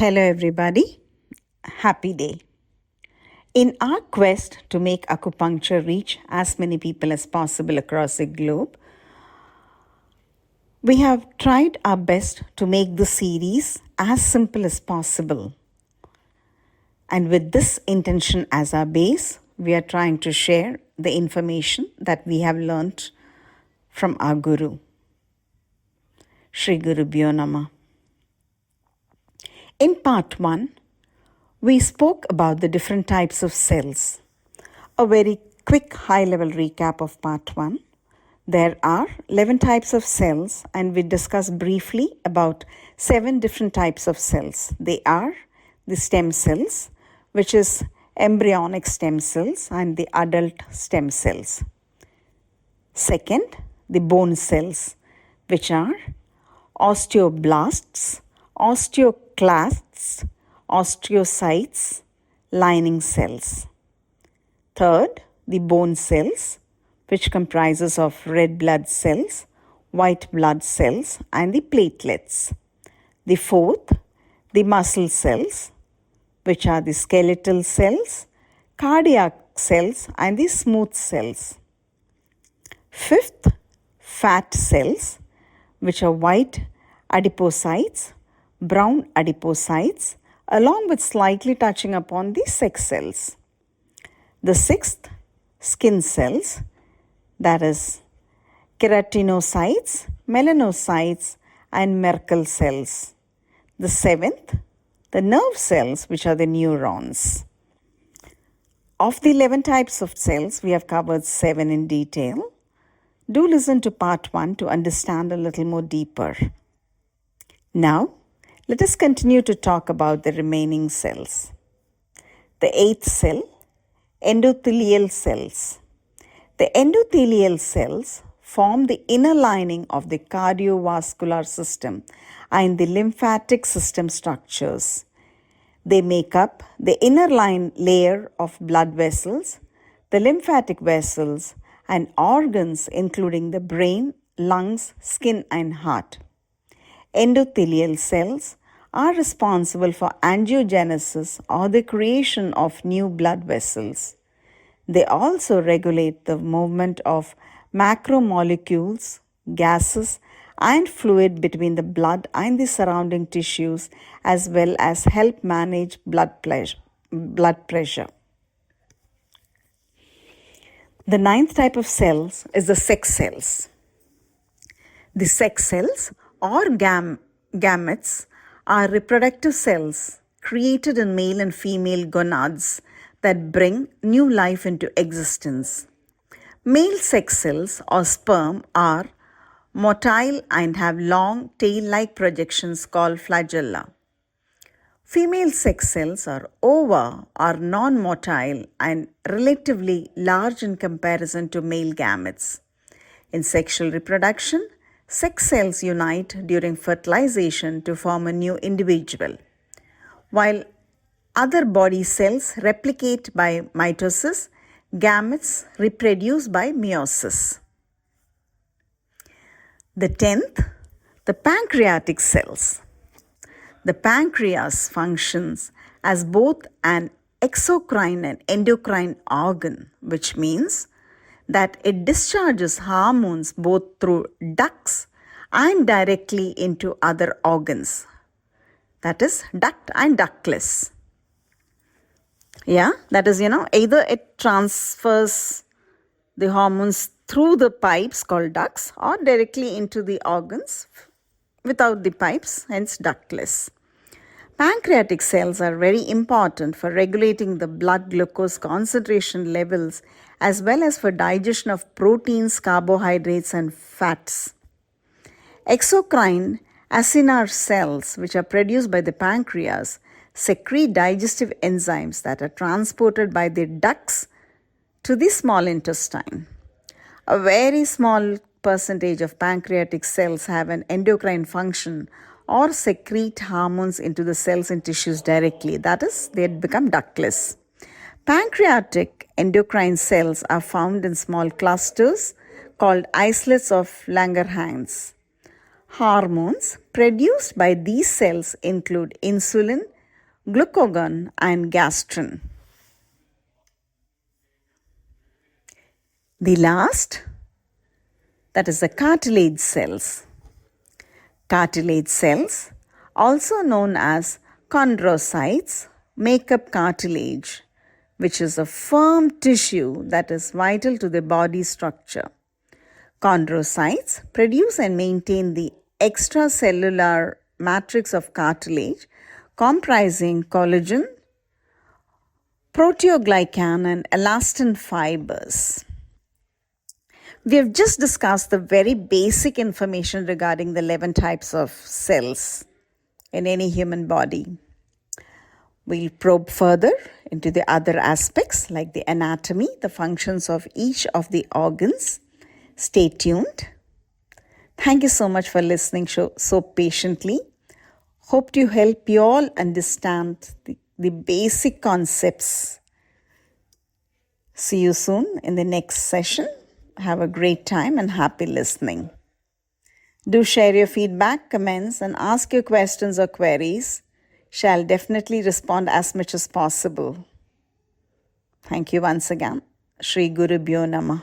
Hello, everybody. Happy day. In our quest to make acupuncture reach as many people as possible across the globe, we have tried our best to make the series as simple as possible. And with this intention as our base, we are trying to share the information that we have learnt from our Guru, Sri Guru Bhyo Namah. In part 1, we spoke about the different types of cells. A very quick high-level recap of part 1. There are 11 types of cells, and we discussed briefly about 7 different types of cells. They are the stem cells, which is embryonic stem cells, and the adult stem cells. Second, the bone cells, which are osteoblasts, osteoclasts, osteocytes, lining cells. Third, the bone cells, which comprises of red blood cells, white blood cells, and the platelets. The fourth, the muscle cells, which are the skeletal cells, cardiac cells, and the smooth cells. Fifth, fat cells, which are white adipocytes, brown adipocytes, along with slightly touching upon the sex cells. The sixth, skin cells, that is keratinocytes, melanocytes, and Merkel cells. The seventh, the nerve cells, which are the neurons. Of the 11 types of cells, we have covered 7 in detail. Do listen to part 1 to understand a little more deeper. Now, let us continue to talk about the remaining cells. The 8th cell, endothelial cells. The endothelial cells form the inner lining of the cardiovascular system and the lymphatic system structures. They make up the inner layer of blood vessels, the lymphatic vessels, and organs including the brain, lungs, skin, and heart. Endothelial cells are responsible for angiogenesis or the creation of new blood vessels. They also regulate the movement of macromolecules, gases, and fluid between the blood and the surrounding tissues, as well as help manage blood pressure. The 9th type of cells is the sex cells. The sex cells or gametes are reproductive cells created in male and female gonads that bring new life into existence. Male sex cells or sperm are motile and have long tail-like projections called flagella. Female sex cells or ova are non-motile and relatively large in comparison to male gametes. In sexual reproduction, sex cells unite during fertilization to form a new individual, while other body cells replicate by mitosis. Gametes reproduce by meiosis. The 10th, the pancreatic cells. The pancreas functions as both an exocrine and endocrine organ, which means that it discharges hormones both through ducts and directly into other organs. That is duct and ductless. That is, either it transfers the hormones through the pipes called ducts or directly into the organs without the pipes, hence ductless. Pancreatic cells are very important for regulating the blood glucose concentration levels as well as for digestion of proteins, carbohydrates, and fats. Exocrine acinar cells, which are produced by the pancreas, secrete digestive enzymes that are transported by the ducts to the small intestine. A very small percentage of pancreatic cells have an endocrine function or secrete hormones into the cells and tissues directly. That is, they become ductless. Pancreatic endocrine cells are found in small clusters called islets of Langerhans. Hormones produced by these cells include insulin, glucagon, and gastrin. The last, that is the cartilage cells. Cartilage cells, also known as chondrocytes, make up cartilage, which is a firm tissue that is vital to the body structure. Chondrocytes produce and maintain the extracellular matrix of cartilage comprising collagen, proteoglycan, and elastin fibers. We have just discussed the very basic information regarding the 11 types of cells in any human body. We'll probe further into the other aspects like the anatomy, the functions of each of the organs. Stay tuned. Thank you so much for listening so patiently. Hope to help you all understand the basic concepts. See you soon in the next session. Have a great time and happy listening. Do share your feedback, comments, and ask your questions or queries. Shall definitely respond as much as possible. Thank you once again. Shri Gurubhyo Namah.